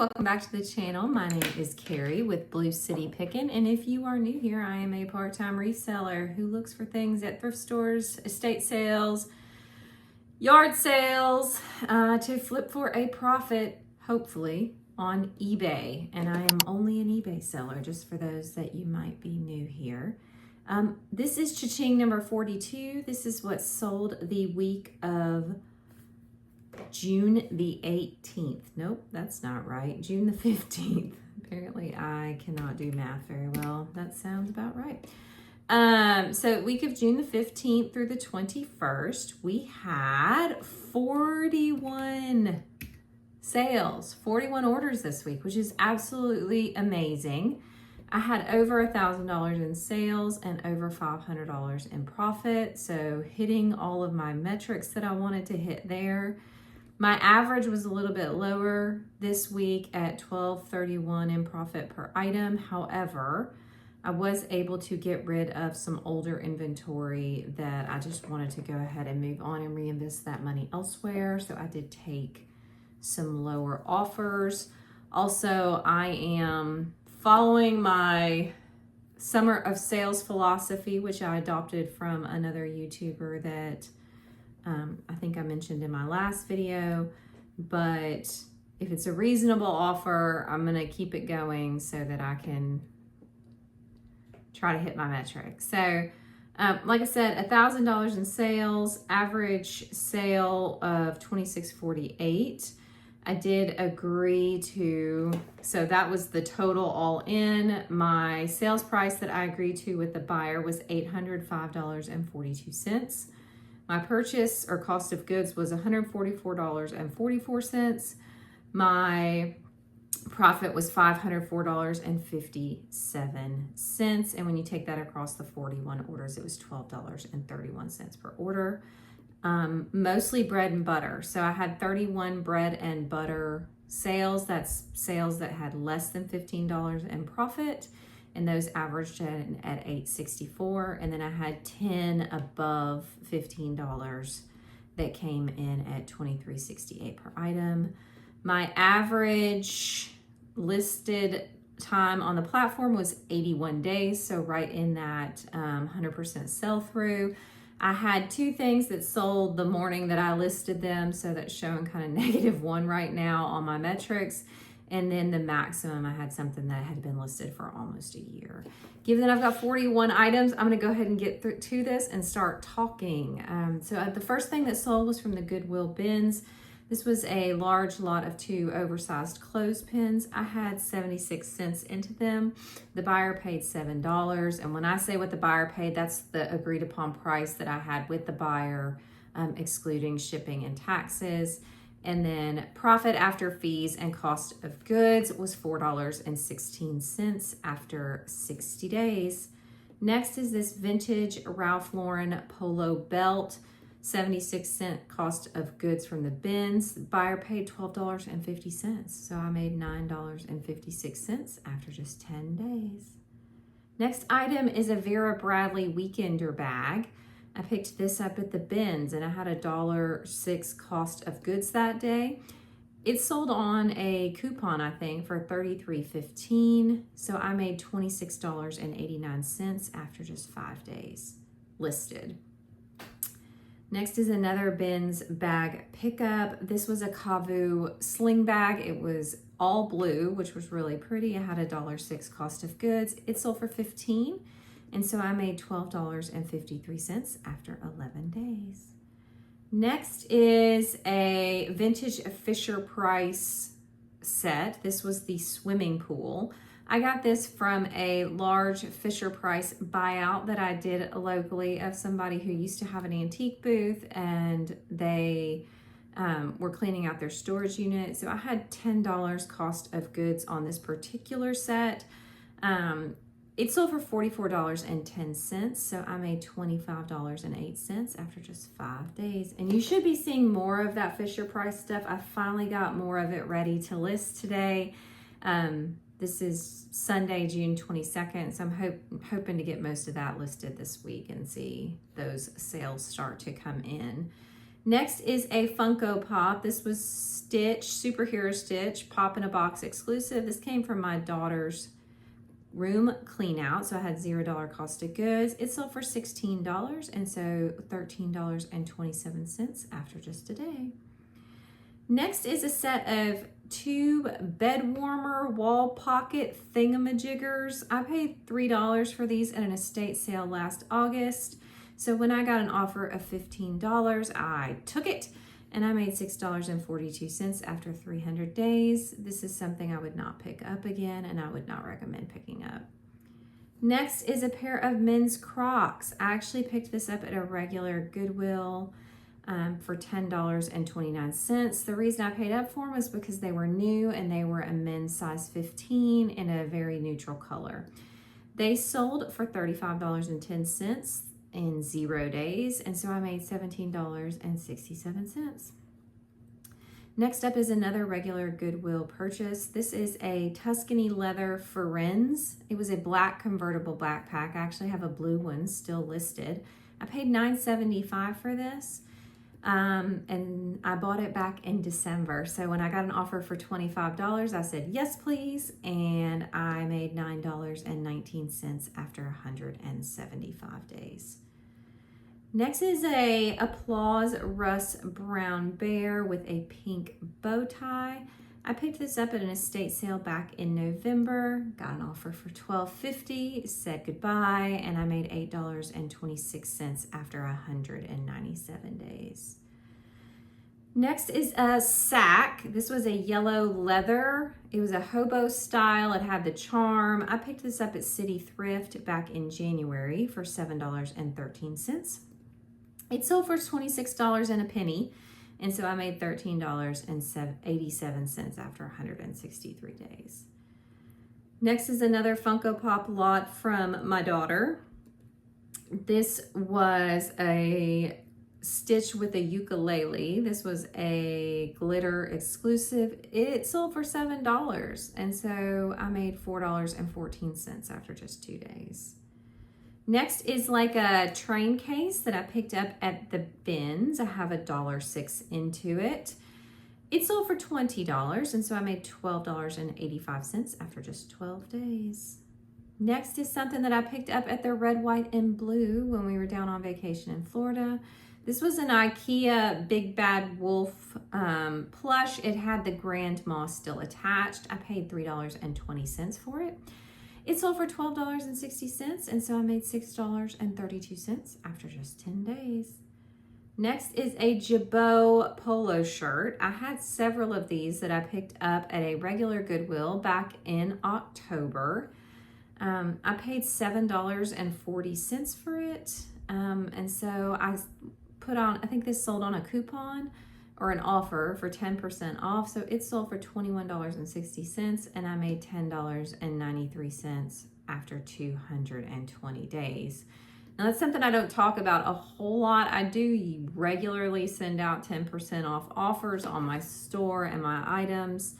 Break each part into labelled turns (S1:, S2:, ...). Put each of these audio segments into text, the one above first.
S1: welcome back to the channel. My name is Carrie with Blue City Pickin, and if you are new here, I am a part-time reseller who looks for things at thrift stores, estate sales, yard sales, to flip for a profit, hopefully, on eBay. And I am only an eBay seller, just for those that you might be new here. This is Ching number 42. This is what sold the week of June the 18th. Nope, that's not right. June the 15th. Apparently I cannot do math very well. That sounds about right. So week of June the 15th through the 21st, we had 41 sales, 41 orders this week, which is absolutely amazing. I had over $1,000 in sales and over $500 in profit. So hitting all of my metrics that I wanted to hit there. My average was a little bit lower this week at $12.31 in profit per item. However, I was able to get rid of some older inventory that I just wanted to go ahead and move on and reinvest that money elsewhere. So I did take some lower offers. Also, I am following my summer of sales philosophy, which I adopted from another YouTuber that I think I mentioned in my last video, but if it's a reasonable offer, I'm going to keep it going so that I can try to hit my metrics. So, like I said, $1,000 in sales, average sale of $26.48. I did agree to, so that was the total all in. My sales price that I agreed to with the buyer was $805.42. My purchase or cost of goods was $144.44. My profit was $504.57. And when you take that across the 41 orders, it was $12.31 per order. Mostly bread and butter. So I had 31 bread and butter sales. That's sales that had less than $15 in profit. And those averaged at $8.64. And then I had 10 above $15 that came in at $23.68 per item. My average listed time on the platform was 81 days. So right in that 100% sell through. I had two things that sold the morning that I listed them. So that's showing kind of -1 right now on my metrics. And then the maximum, I had something that had been listed for almost a year. Given that I've got 41 items, I'm going to go ahead and get to this and start talking. So the first thing that sold was from the Goodwill bins. This was a large lot of 2 oversized clothespins. I had 76 cents into them. The buyer paid $7. And when I say what the buyer paid, that's the agreed upon price that I had with the buyer, excluding shipping and taxes. And then profit after fees and cost of goods was $4.16 after 60 days. Next is this vintage Ralph Lauren polo belt, 76-cent cost of goods from the bins. The buyer paid $12.50. So I made $9.56 after just 10 days. Next item is a Vera Bradley Weekender bag. I picked this up at the bins and I had $1.06 cost of goods that day. It sold on a coupon, I think, for $33.15. So I made $26.89 after just 5 days listed. Next is another bins bag pickup. This was a Kavu sling bag. It was all blue, which was really pretty. I had $1.06 cost of goods. It sold for $15. And so I made $12.53 after 11 days. Next is a vintage Fisher Price set. This was the swimming pool. I got this from a large Fisher Price buyout that I did locally of somebody who used to have an antique booth, and they were cleaning out their storage unit. So I had $10 cost of goods on this particular set. It sold for $44.10, so I made $25.08 after just 5 days. And you should be seeing more of that Fisher Price stuff. I finally got more of it ready to list today. This is Sunday, June 22nd, so I'm hoping to get most of that listed this week and see those sales start to come in. Next is a Funko Pop. This was Stitch, Superhero Stitch, Pop in a Box exclusive. This came from my daughter's room clean out, so I had $0 cost of goods. It sold for $16, and so $13.27 after just a day. Next is a set of 2 bed warmer wall pocket thingamajiggers. I paid $3 for these at an estate sale last August. So when I got an offer of $15, I took it, and I made $6.42 after 300 days. This is something I would not pick up again, and I would not recommend picking up. Next is a pair of men's Crocs. I actually picked this up at a regular Goodwill for $10.29. The reason I paid up for them was because they were new and they were a men's size 15 in a very neutral color. They sold for $35.10 in 0 days, and so I made $17.67. Next up is another regular Goodwill purchase. This is a Tuscany leather Firenze. It was a black convertible backpack. I actually have a blue one still listed. I paid $9.75 for this. And I bought it back in December. So when I got an offer for $25, I said, yes, please. And I made $9.19 after 175 days. Next is a Applause Russ Brown Bear with a pink bow tie. I picked this up at an estate sale back in November, got an offer for $12.50, said goodbye, and I made $8.26 after 197 days. Next is a sack. This was a yellow leather. It was a hobo style. It had the charm. I picked this up at City Thrift back in January for $7.13. It sold for $26 and a penny. And so I made $13.87 after 163 days. Next is another Funko Pop lot from my daughter. This was a Stitch with a ukulele. This was a glitter exclusive. It sold for $7. And so I made $4.14 after just 2 days. Next is like a train case that I picked up at the bins. I have $1.06 into it. It sold for $20, and so I made $12.85 after just 12 days. Next is something that I picked up at the Red, White, and Blue when we were down on vacation in Florida. This was an IKEA Big Bad Wolf plush. It had the grandma still attached. I paid $3.20 for it. It sold for $12.60, and so I made $6.32 after just 10 days. Next is a Jabot polo shirt. I had several of these that I picked up at a regular Goodwill back in October. I paid $7.40 for it, and so I put on, I think this sold on a coupon or an offer for 10% off. So it sold for $21.60, and I made $10.93 after 220 days. Now that's something I don't talk about a whole lot. I do regularly send out 10% off offers on my store and my items.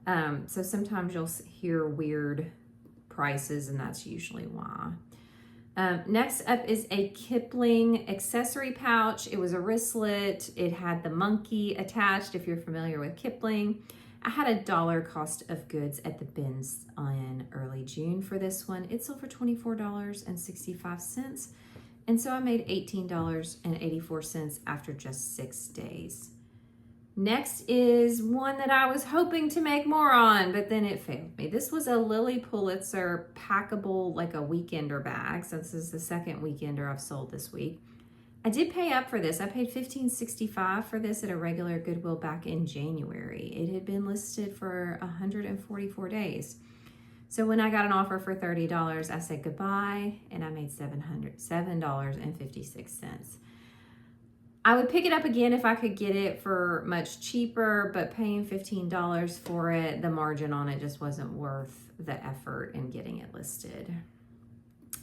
S1: So sometimes you'll hear weird prices, and that's usually why. Next up is a Kipling accessory pouch. It was a wristlet. It had the monkey attached, if you're familiar with Kipling. I had $1 cost of goods at the bins in early June for this one. It sold for $24.65, and so I made $18.84 after just 6 days. Next is one that I was hoping to make more on, but then it failed me. This was a Lily Pulitzer packable, like a weekender bag. So this is the second weekender I've sold this week. I did pay up for this. I paid $15.65 for this at a regular Goodwill back in January. It had been listed for 144 days. So when I got an offer for $30, I said goodbye, and I made $7.56. I would pick it up again if I could get it for much cheaper, but paying $15 for it, the margin on it just wasn't worth the effort in getting it listed.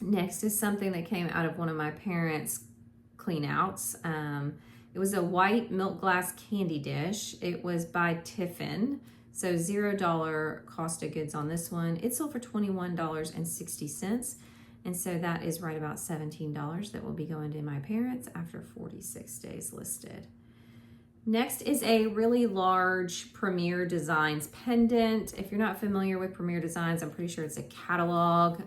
S1: Next is something that came out of one of my parents' clean outs. It was a white milk glass candy dish. It was by Tiffin, so $0 cost of goods on this one. It sold for $21.60. And so that is right about $17 that will be going to my parents after 46 days listed. Next is a really large Premier Designs pendant. If you're not familiar with Premier Designs, I'm pretty sure it's a catalog.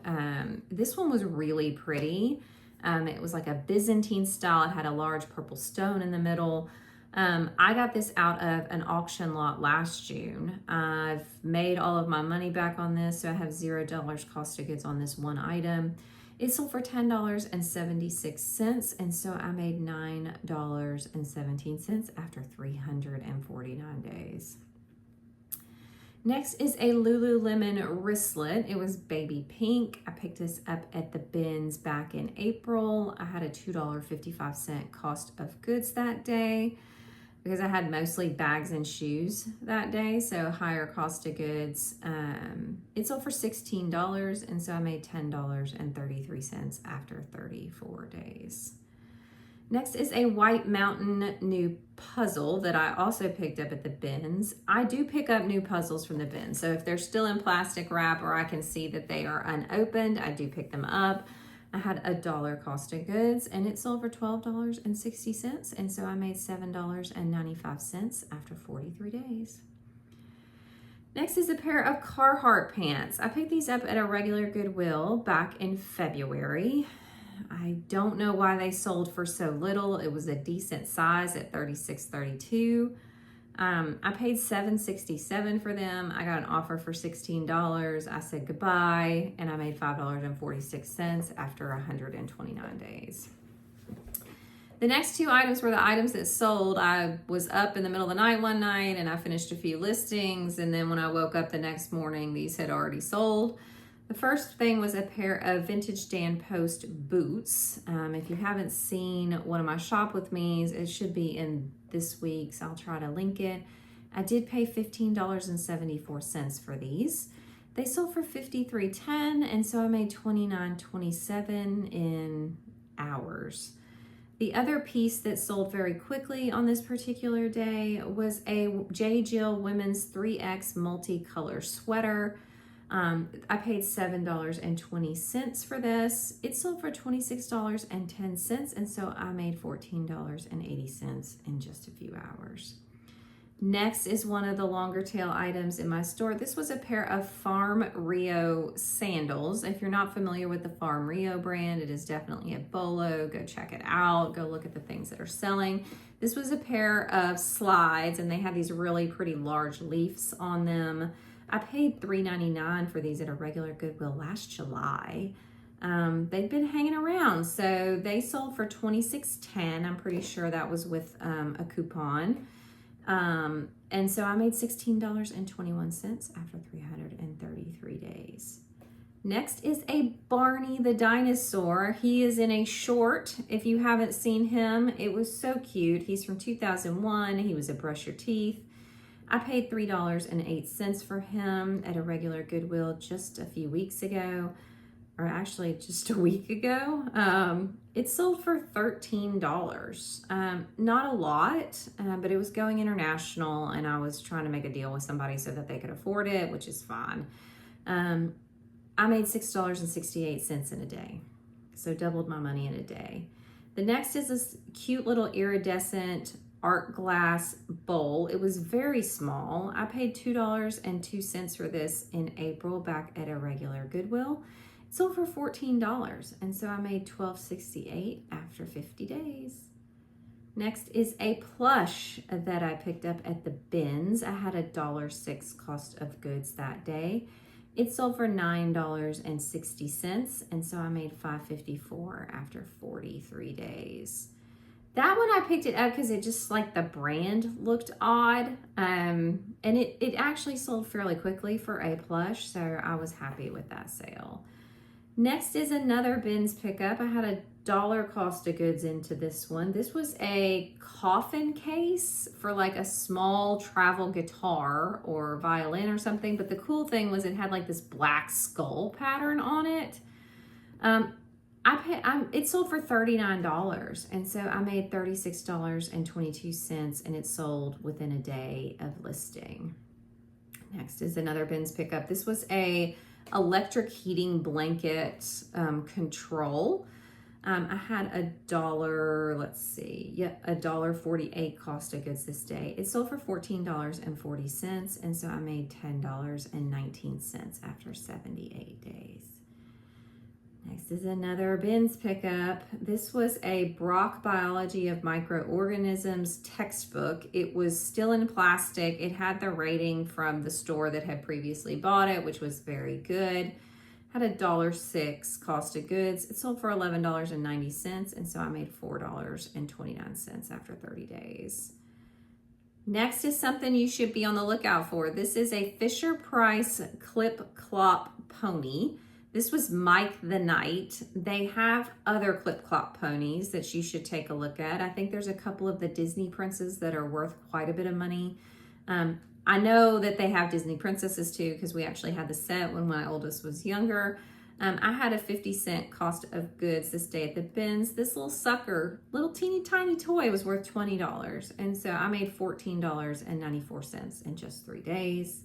S1: This one was really pretty. It was like a Byzantine style. It had a large purple stone in the middle. I got this out of an auction lot last June. I've made all of my money back on this, so I have $0 cost of goods on this one item. It sold for $10.76, and so I made $9.17 after 349 days. Next is a Lululemon wristlet. It was baby pink. I picked this up at the bins back in April. I had a $2.55 cost of goods that day because I had mostly bags and shoes that day, so higher cost of goods. It sold for $16, and so I made $10.33 after 34 days. Next is a White Mountain new puzzle that I also picked up at the bins. I do pick up new puzzles from the bins, so if they're still in plastic wrap or I can see that they are unopened, I do pick them up. I had a $1 cost of goods, and it sold for $12.60, and so I made $7.95 after 43 days. Next is a pair of Carhartt pants. I picked these up at a regular Goodwill back in February. I don't know why they sold for so little. It was a decent size at 36.32. I paid $7.67 for them. I got an offer for $16. I said goodbye, and I made $5.46 after 129 days. The next two items were the items that sold. I was up in the middle of the night one night, and I finished a few listings, and then when I woke up the next morning, these had already sold. The first thing was a pair of vintage Dan Post boots. If you haven't seen one of my shop with me's, it should be in this week's. I'll try to link it. I did pay $15.74 for these. They sold for $53.10, and so I made $29.27 in hours. The other piece that sold very quickly on this particular day was a J. Jill women's 3X multicolor sweater. I paid $7.20 for this. It sold for $26.10, and so I made $14.80 in just a few hours. Next is one of the longer tail items in my store. This was a pair of Farm Rio sandals. If you're not familiar with the Farm Rio brand, it is definitely a bolo. Go check it out. Go look at the things that are selling. This was a pair of slides, and they had these really pretty large leaves on them. I paid $3.99 for these at a regular Goodwill last July. They've been hanging around, so they sold for $26.10. I'm pretty sure that was with a coupon. And so I made $16.21 after 333 days. Next is a Barney the dinosaur. He is in a short. If you haven't seen him, it was so cute. He's from 2001. He was a Brush Your Teeth. I paid $3.08 for him at a regular Goodwill just a few weeks ago, or actually just a week ago. It sold for $13. Not a lot, but it was going international, and I was trying to make a deal with somebody so that they could afford it, which is fine. I made $6.68 in a day, so doubled my money in a day. The next is this cute little iridescent art glass bowl. It was very small. I paid $2.02 for this in April back at a regular Goodwill. It sold for $14, and so I made $12.68 after 50 days. Next is a plush that I picked up at the bins. I had a $1.06 cost of goods that day. It sold for $9.60, and so I made $5.54 after 43 days. That one I picked it up because it just like the brand looked odd. And it actually sold fairly quickly for a plush, so I was happy with that sale. Next is another bins pickup. I had a $1 cost of goods into this one. This was a coffin case for like a small travel guitar or violin or something. But the cool thing was it had like this black skull pattern on it. It sold for $39, and so I made $36.22, and it sold within a day of listing. Next is another bins pickup. This was a electric heating blanket control. I had $1.48 cost of goods this day. It sold for $14.40, and so I made $10.19 after 78 days. Next is another bins pickup. This was a Brock Biology of Microorganisms textbook. It was still in plastic. It had the rating from the store that had previously bought it, which was very good. Had $1.06 cost of goods. It sold for $11.90, and so I made $4.29 after 30 days. Next is something you should be on the lookout for. This is a Fisher-Price Clip Clop pony. This was Mike the Knight. They have other Clip Clop ponies that you should take a look at. I think there's a couple of the Disney princes that are worth quite a bit of money. I know that they have Disney princesses too, because we actually had the set when my oldest was younger. I had a 50-cent cost of goods this day at the bins. This little sucker, little teeny tiny toy, was worth $20. And so I made $14.94 in just 3 days.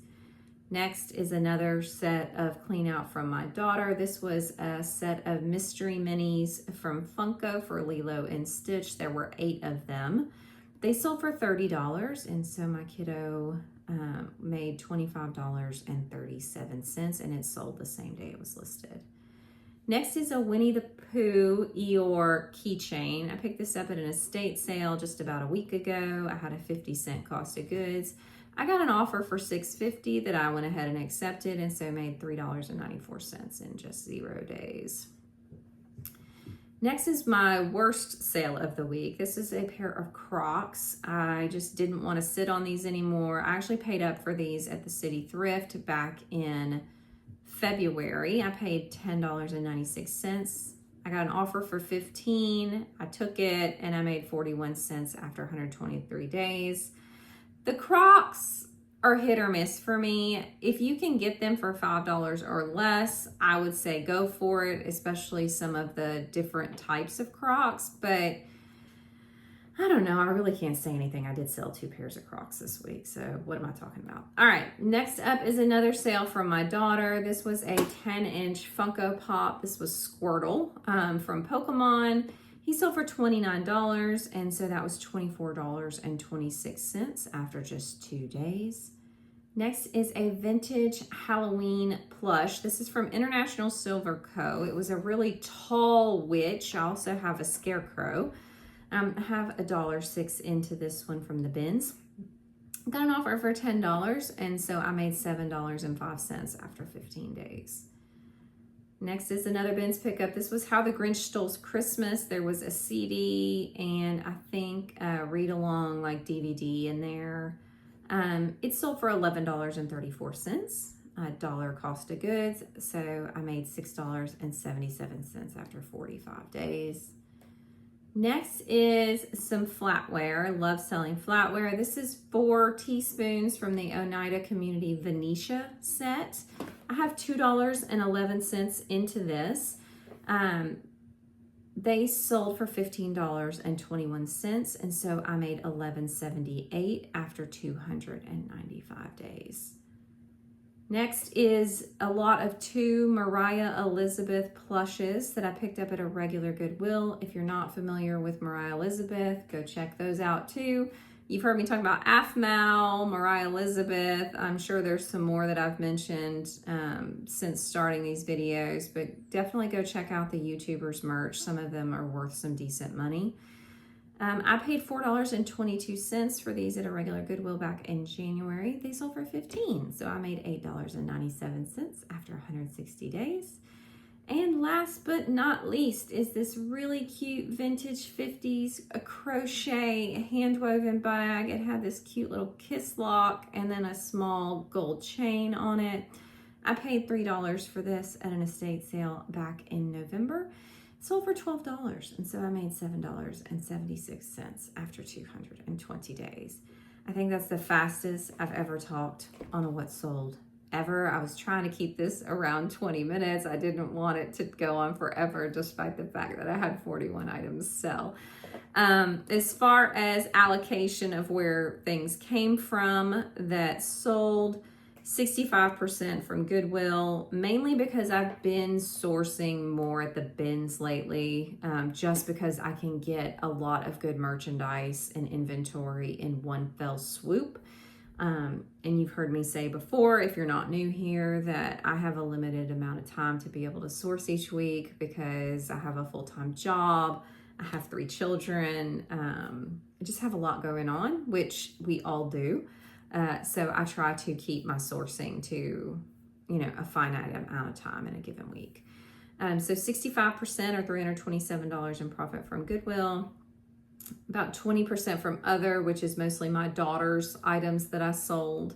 S1: Next is another set of clean out from my daughter. This was a set of mystery minis from Funko for Lilo and Stitch. There were 8 of them. They sold for $30, and so my kiddo made $25.37, and it sold the same day it was listed. Next is a Winnie the Pooh Eeyore keychain. I picked this up at an estate sale just about a week ago. I had a 50-cent cost of goods. I got an offer for $6.50 that I went ahead and accepted, and so made $3.94 in just 0 days. Next is my worst sale of the week. This is a pair of Crocs. I just didn't want to sit on these anymore. I actually paid up for these at the City Thrift back in February. I paid $10.96. I got an offer for $15. I took it, and I made 41 cents after 123 days. The Crocs are hit or miss for me. If you can get them for $5 or less, I would say go for it, especially some of the different types of Crocs. But I don't know, I really can't say anything. I did sell 2 pairs of Crocs this week, so what am I talking about? All right, next up is another sale from my daughter. This was a 10-inch Funko Pop. This was Squirtle from Pokemon. He sold for $29, and so that was $24.26 after just 2 days. Next is a vintage Halloween plush. This is from International Silver Co. It was a really tall witch. I also have a scarecrow. I have $1.06 into this one from the bins. Got an offer for $10, and so I made $7.05 after 15 days. Next is another bins pickup. This was How the Grinch Stole Christmas. There was a CD and I think a read-along like DVD in there. It sold for $11.34, $1 cost of goods. So I made $6.77 after 45 days. Next is some flatware. I love selling flatware. This is 4 teaspoons from the Oneida Community Venetia set. I have $2.11 into this. They sold for $15.21, and so I made $11.78 after 295 days. Next is a lot of 2 Mariah Elizabeth plushes that I picked up at a regular Goodwill. If you're not familiar with Mariah Elizabeth, go check those out too. You've heard me talk about Afmal, Mariah Elizabeth. I'm sure there's some more that I've mentioned since starting these videos, but definitely go check out the YouTubers merch. Some of them are worth some decent money. I paid $4.22 for these at a regular Goodwill back in January. They sold for $15, so I made $8.97 after 160 days. And last but not least is this really cute vintage 50s a crochet hand-woven bag. It had this cute little kiss lock and then a small gold chain on it. I paid $3 for this at an estate sale back in November. It sold for $12, and so I made $7.76 after 220 days. I think that's the fastest I've ever talked on a what sold ever. I was trying to keep this around 20 minutes. I didn't want it to go on forever, despite the fact that I had 41 items sell. As far as allocation of where things came from that sold, 65% from Goodwill, mainly because I've been sourcing more at the bins lately, just because I can get a lot of good merchandise and inventory in one fell swoop. And you've heard me say before, if you're not new here, that I have a limited amount of time to be able to source each week because I have a full-time job. I have 3 children. I just have a lot going on, which we all do. So I try to keep my sourcing to, a finite amount of time in a given week. So 65% or $327 in profit from Goodwill, about 20% from other, which is mostly my daughter's items that I sold,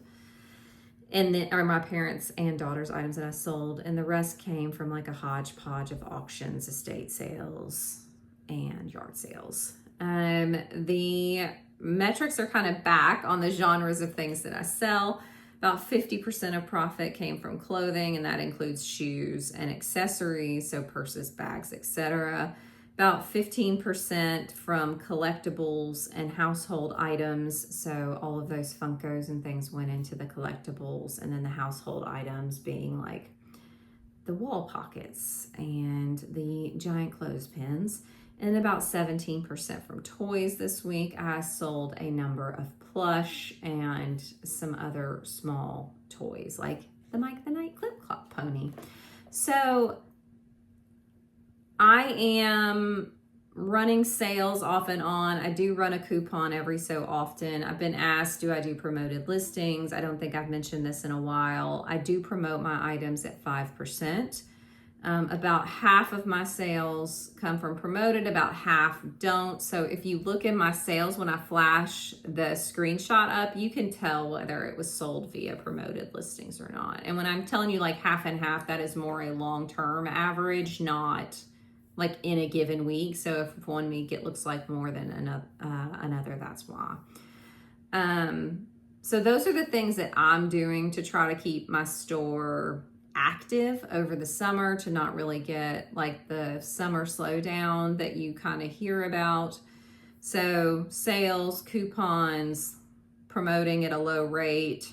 S1: and then, or my parents' and daughter's items that I sold, and the rest came from like a hodgepodge of auctions, estate sales, and yard sales. The metrics are kind of back on the genres of things that I sell. About 50% of profit came from clothing, and that includes shoes and accessories, so purses, bags, etc. About 15% from collectibles and household items, so all of those Funkos and things went into the collectibles, and then the household items being like the wall pockets and the giant clothespins. And about 17% from toys this week. I sold a number of plush and some other small toys like the Mike the Night Clip Clop pony. So I am running sales off and on. I do run a coupon every so often. I've been asked, do I do promoted listings? I don't think I've mentioned this in a while. I do promote my items at 5%. About half of my sales come from promoted, about half don't. So if you look in my sales, when I flash the screenshot up, you can tell whether it was sold via promoted listings or not. And when I'm telling you like half and half, that is more a long-term average, not like in a given week. So if one week it looks like more than another, that's why. So those are the things that I'm doing to try to keep my store active over the summer, to not really get like the summer slowdown that you kind of hear about. So sales, coupons, promoting at a low rate,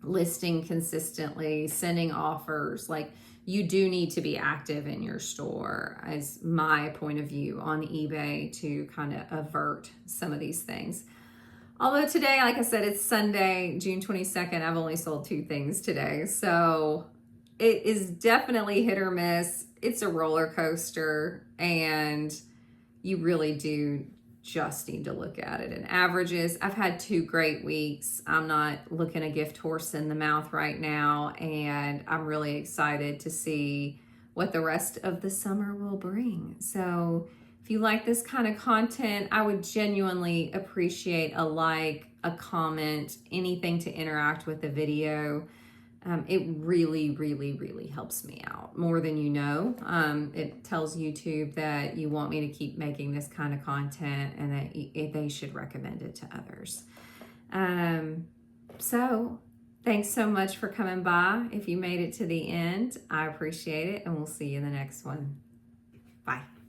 S1: listing consistently, sending offers. Like, you do need to be active in your store, as my point of view on eBay, to kind of avert some of these things. Although today, like I said, it's Sunday, June 22nd. I've only sold 2 things today. So it is definitely hit or miss. It's a roller coaster, and you really do just need to look at it in averages. I've had 2 great weeks. I'm not looking a gift horse in the mouth right now, and I'm really excited to see what the rest of the summer will bring. So if you like this kind of content, I would genuinely appreciate a like, a comment, anything to interact with the video. It really, really, really helps me out more than you know. It tells YouTube that you want me to keep making this kind of content, and that they should recommend it to others. So thanks so much for coming by. If you made it to the end, I appreciate it, and we'll see you in the next one. Bye.